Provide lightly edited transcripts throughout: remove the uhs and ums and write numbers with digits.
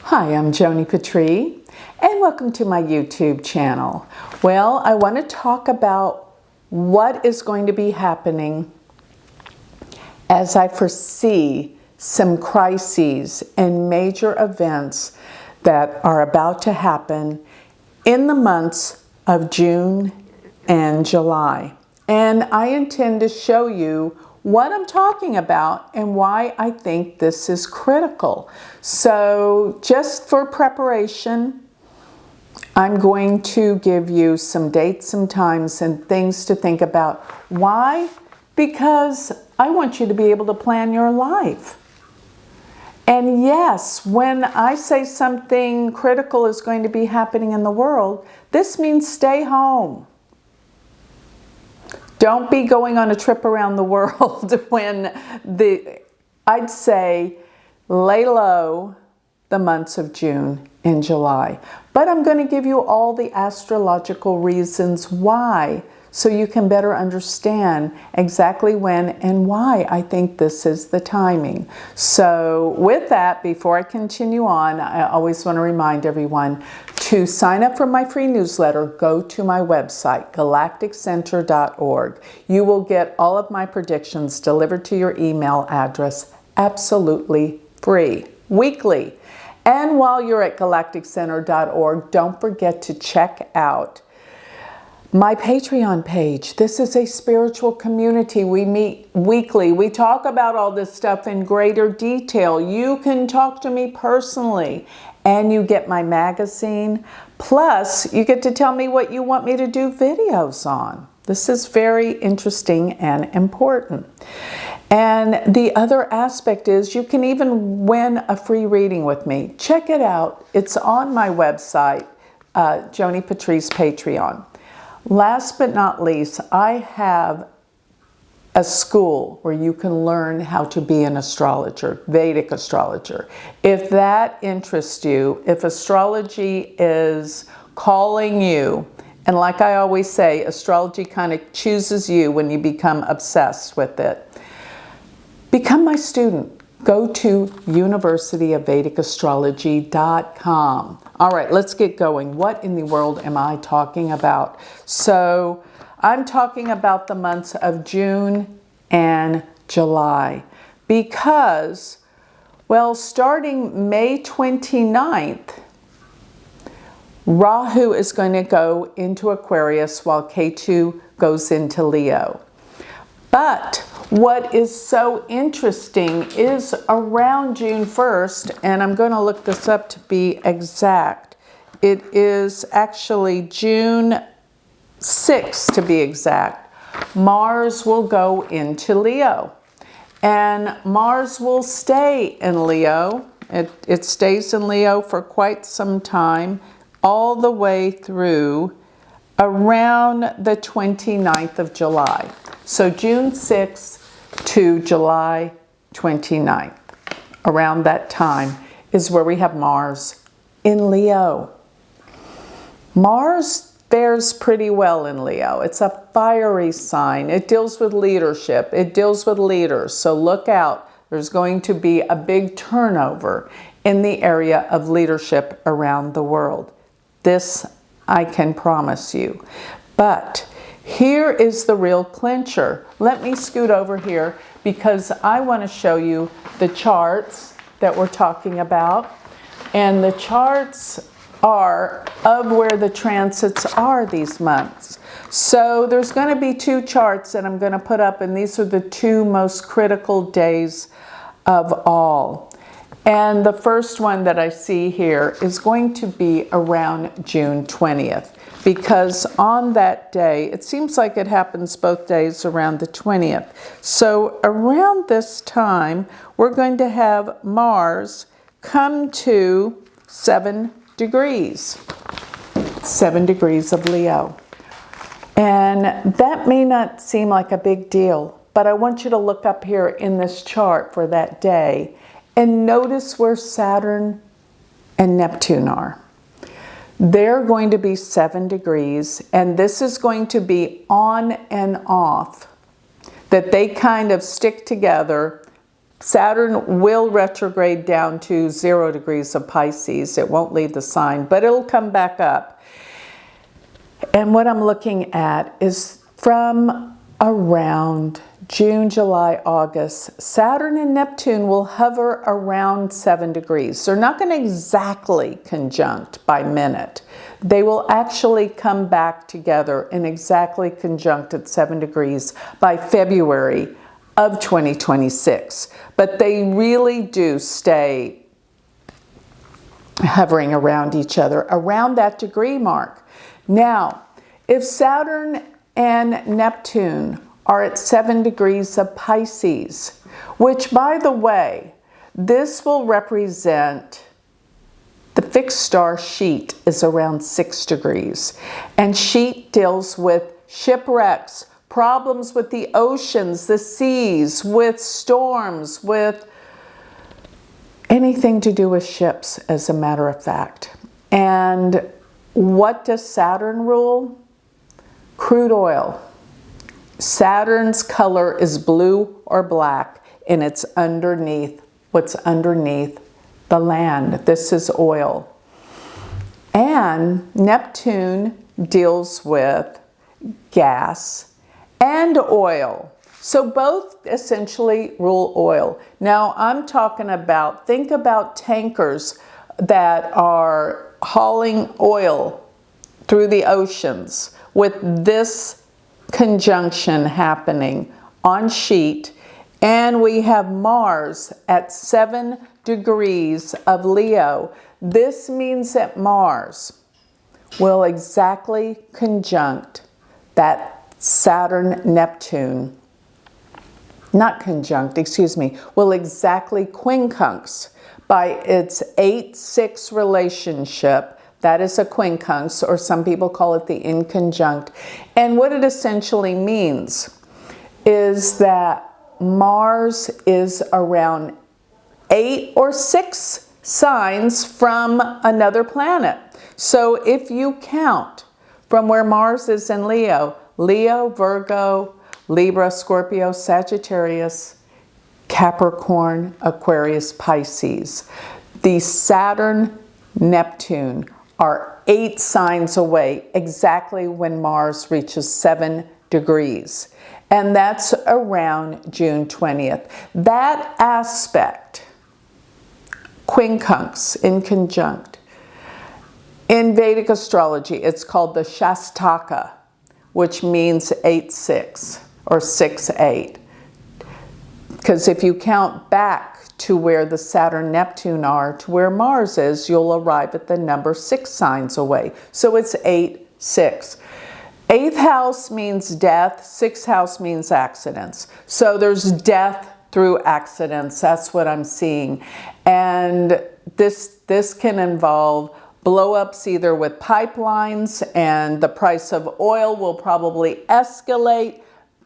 Hi, I'm Joni Patry, and welcome to my YouTube channel. Well, I want to talk about what is going to be happening as I foresee some crises and major events that are about to happen in the months of June and July. And I intend to show you what I'm talking about and why I think this is critical. So just for preparation, I'm going to give you some dates, some times, and things to think about. Why? Because I want you to be able to plan your life. And yes, when I say something critical is going to be happening in the world, this means stay home. Don't be going on a trip around the world when I'd say lay low the months of June and July. But I'm going to give you all the astrological reasons why, so you can better understand exactly when and why I think this is the timing. So with that, before I continue on, I always want to remind everyone to sign up for my free newsletter. Go to my website, galacticcenter.org. You will get all of my predictions delivered to your email address absolutely free, weekly. And while you're at galacticcenter.org, don't forget to check out my Patreon page. This is a spiritual community. We meet weekly. We talk about all this stuff in greater detail. You can talk to me personally, and you get my magazine. Plus, you get to tell me what you want me to do videos on. This is very interesting and important. And the other aspect is you can even win a free reading with me. Check it out. It's on my website, Joni Patry's Patreon. Last but not least, I have a school where you can learn how to be an astrologer, Vedic astrologer. If that interests you, if astrology is calling you, and like I always say, astrology kind of chooses you when you become obsessed with it, become my student. Go to universityofvedicastrology.com. All right, let's get going. What in the world am I talking about? So I'm talking about the months of June and July because, well, starting May 29th, Rahu is going to go into Aquarius while Ketu goes into Leo. But what is so interesting is around June 1st, and I'm going to look this up to be exact. It is actually June 6th to be exact. Mars will go into Leo. And Mars will stay in Leo. It stays in Leo for quite some time, all the way through around the 29th of July. So June 6th to July 29th, around that time is where we have Mars in Leo. Mars fares pretty well in Leo. It's a fiery sign. It deals with leadership. It deals with leaders. So look out. There's going to be a big turnover in the area of leadership around the world. This I can promise you. But here is the real clincher. Let me scoot over here because I want to show you the charts that we're talking about. And the charts are of where the transits are these months. So there's going to be two charts that I'm going to put up, and these are the two most critical days of all. And the first one that I see here is going to be around June 20th. Because on that day, it seems like it happens both days around the 20th. So around this time, we're going to have Mars come to 7 degrees. 7 degrees of Leo. And that may not seem like a big deal, but I want you to look up here in this chart for that day and notice where Saturn and Neptune are. They're going to be 7 degrees, and this is going to be on and off, that they kind of stick together Saturn will retrograde down to 0 degrees of Pisces. It won't leave the sign, but it'll come back up. And what I'm looking at is from around June, July, August, Saturn and Neptune will hover around 7 degrees. They're not going to exactly conjunct by minute. They will actually come back together and exactly conjunct at 7 degrees by February of 2026. But they really do stay hovering around each other, around that degree mark. Now, if Saturn and Neptune are at 7 degrees of Pisces, which, by the way, this will represent the fixed star Sheet is around 6 degrees. And Sheet deals with shipwrecks, problems with the oceans, the seas, with storms, with anything to do with ships, as a matter of fact. And what does Saturn rule? Crude oil. Saturn's color is blue or black, and it's underneath, what's underneath the land. This is oil. And Neptune deals with gas and oil. So both essentially rule oil. Now I'm talking about, think about tankers that are hauling oil through the oceans with this conjunction happening on Sheet, and we have Mars at 7 degrees of Leo. This means that Mars will exactly conjunct that Saturn-Neptune, not conjunct, excuse me, will exactly quincunx by its 8-6 relationship. That is a quincunx, or some people call it the inconjunct. And what it essentially means is that Mars is around 8 or 6 signs from another planet. So if you count from where Mars is in Leo, Leo, Virgo, Libra, Scorpio, Sagittarius, Capricorn, Aquarius, Pisces. The Saturn, Neptune are 8 signs away exactly when Mars reaches 7 degrees. And that's around June 20th. That aspect, quincunx, inconjunct, in Vedic astrology, it's called the Shastaka, which means 8-6 or 6-8. Because if you count back to where the Saturn-Neptune are, to where Mars is, you'll arrive at the number 6 signs away. So it's 8-6. 8th house means death, 6th house means accidents. So there's death through accidents. That's what I'm seeing. And this can involve blow-ups either with pipelines, and the price of oil will probably escalate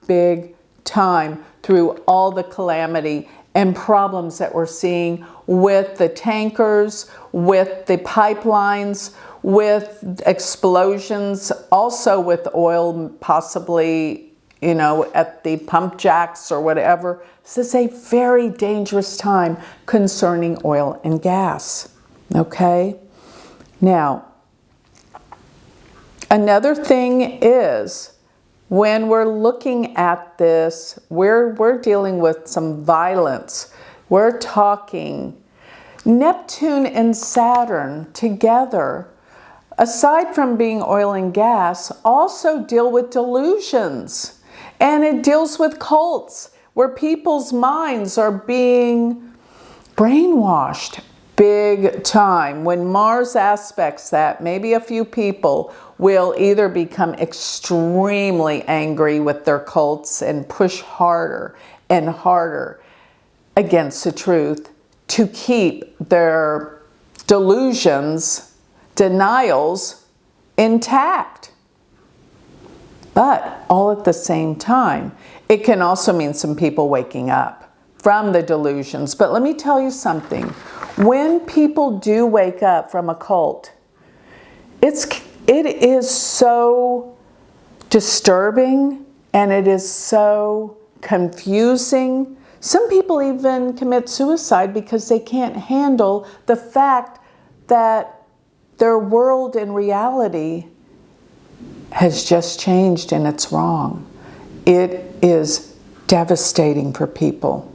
big time through all the calamity and problems that we're seeing with the tankers, with the pipelines, with explosions, also with oil possibly, you know, at the pump jacks or whatever. This is a very dangerous time concerning oil and gas, okay? Now, another thing is, when we're looking at this, we're dealing with some violence. We're talking Neptune and Saturn together, aside from being oil and gas, also deal with delusions. And it deals with cults, where people's minds are being brainwashed big time. When Mars aspects that, maybe a few people will either become extremely angry with their cults and push harder and harder against the truth to keep their delusions, denials intact. But all at the same time, it can also mean some people waking up from the delusions. But let me tell you something. When people do wake up from a cult, it is so disturbing, and it is so confusing, Some people even commit suicide because they can't handle the fact that their world and reality has just changed and it's wrong. It is devastating for people.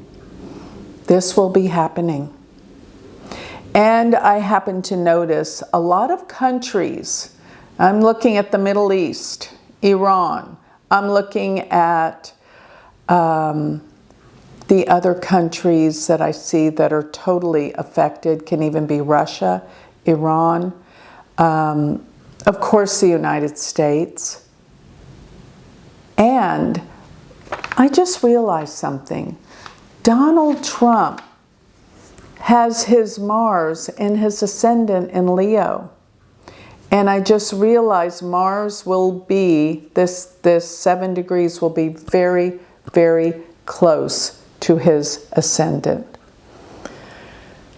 This will be happening. And I happen to notice a lot of countries, I'm looking at the Middle East, Iran, I'm looking at the other countries that I see that are totally affected, can even be Russia, Iran, of course the United States. And I just realized something. Donald Trump has his Mars and his ascendant in Leo. And I just realized Mars will be, this 7 degrees will be very, very close to his ascendant.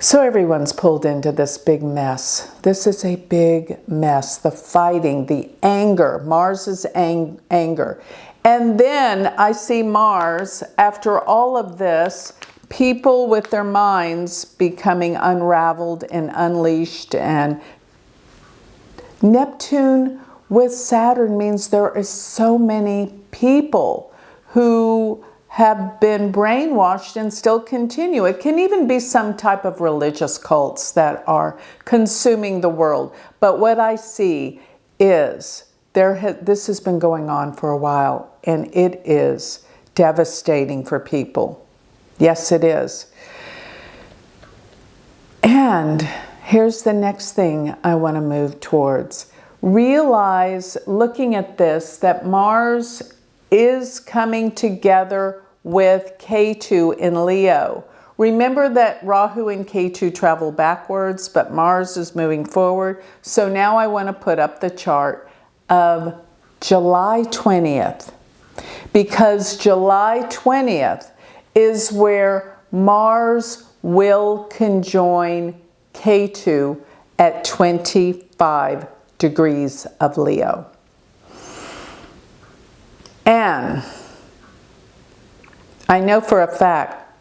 So everyone's pulled into this big mess. This is a big mess. The fighting, the anger, Mars's anger. And then I see Mars, after all of this, people with their minds becoming unraveled and unleashed, and Neptune with Saturn means there is so many people who have been brainwashed and still continue. It can even be some type of religious cults that are consuming the world. But what I see is this has been going on for a while, and it is devastating for people. Yes, it is. And here's the next thing I want to move towards. Realize, looking at this, that Mars is coming together with Ketu in Leo. Remember that Rahu and Ketu travel backwards, but Mars is moving forward. So now I want to put up the chart of July 20th, because July 20th is where Mars will conjoin Ketu at 25 degrees of Leo. And I know for a fact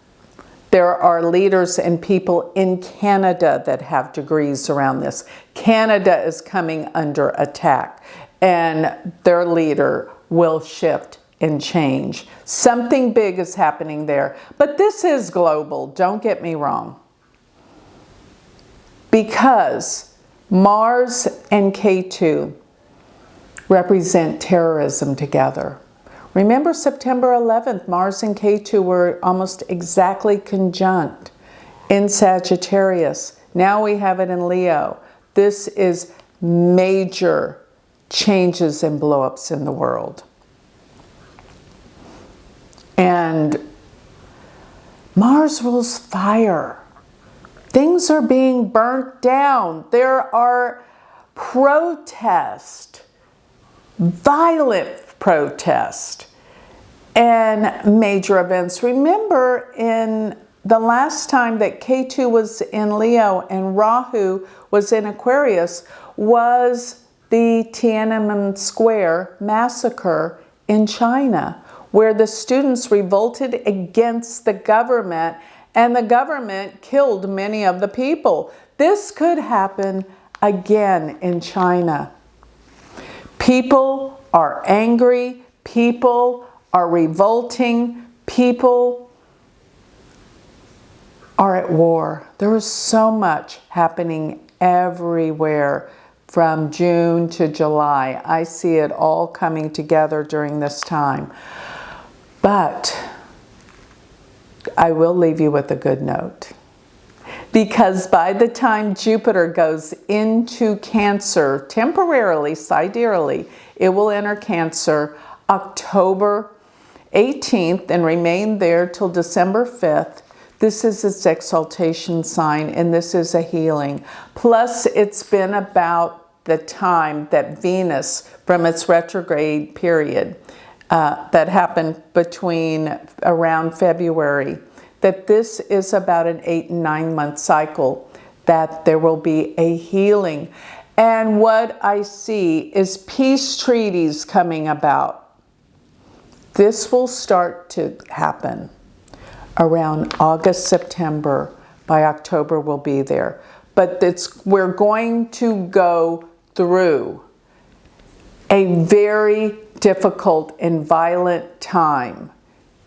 there are leaders and people in Canada that have degrees around this. Canada is coming under attack, and their leader will shift and change. Something big is happening there. But this is global, don't get me wrong. Because Mars and Ketu represent terrorism together. Remember September 11th, Mars and Ketu were almost exactly conjunct in Sagittarius. Now we have it in Leo. This is major changes and blow-ups in the world. And Mars rules fire. Things are being burnt down. There are protests, violent protests, and major events. Remember, in the last time that Ketu was in Leo and Rahu was in Aquarius was the Tiananmen Square massacre in China, where the students revolted against the government, and the government killed many of the people. This could happen again in China. People are angry, people are revolting, people are at war. There is so much happening everywhere from June to July. I see it all coming together during this time. But I will leave you with a good note, because by the time Jupiter goes into Cancer, temporarily, sidereally, it will enter Cancer October 18th and remain there till December 5th. This is its exaltation sign, and this is a healing. Plus, it's been about the time that Venus, from its retrograde period, that happened between around February, that this is about an 8 and 9 month cycle, that there will be a healing. And what I see is peace treaties coming about. This will start to happen. around August, September. By October, we'll be there. But we're going to go through a very difficult and violent time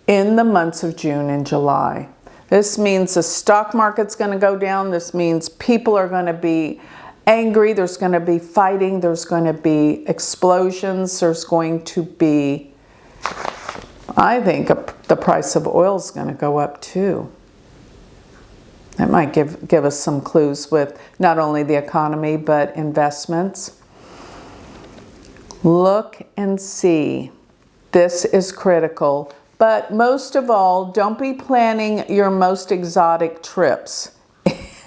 in the months of June and July. This means the stock market's going to go down. This means people are going to be angry. There's going to be fighting. There's going to be explosions. There's going to be, I think, the price of oil is going to go up too. That might give us some clues with not only the economy, but investments. Look and see. This is critical. But most of all, don't be planning your most exotic trips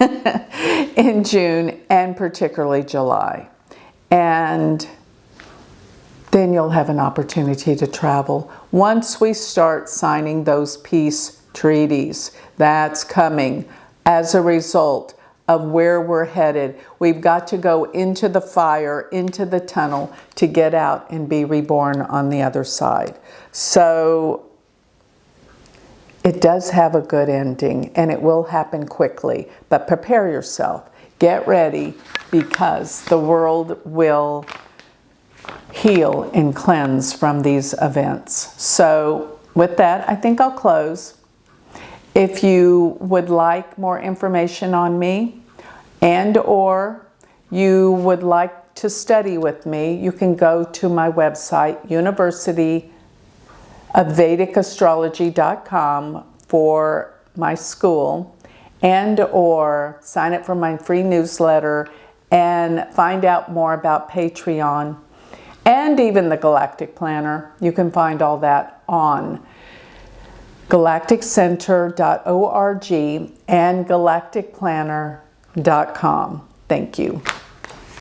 in June and particularly July. And then you'll have an opportunity to travel. Once we start signing those peace treaties, that's coming as a result of where we're headed. We've got to go into the fire, into the tunnel to get out and be reborn on the other side. So it does have a good ending and it will happen quickly, but prepare yourself. Get ready because the world will heal and cleanse from these events. So with that, I think I'll close. If you would like more information on me and or you would like to study with me, you can go to my website, universityofvedicastrology.com for my school and or sign up for my free newsletter and find out more about Patreon and even the Galactic Planner. You can find all that on galacticcenter.org and galacticplanner.com. Thank you.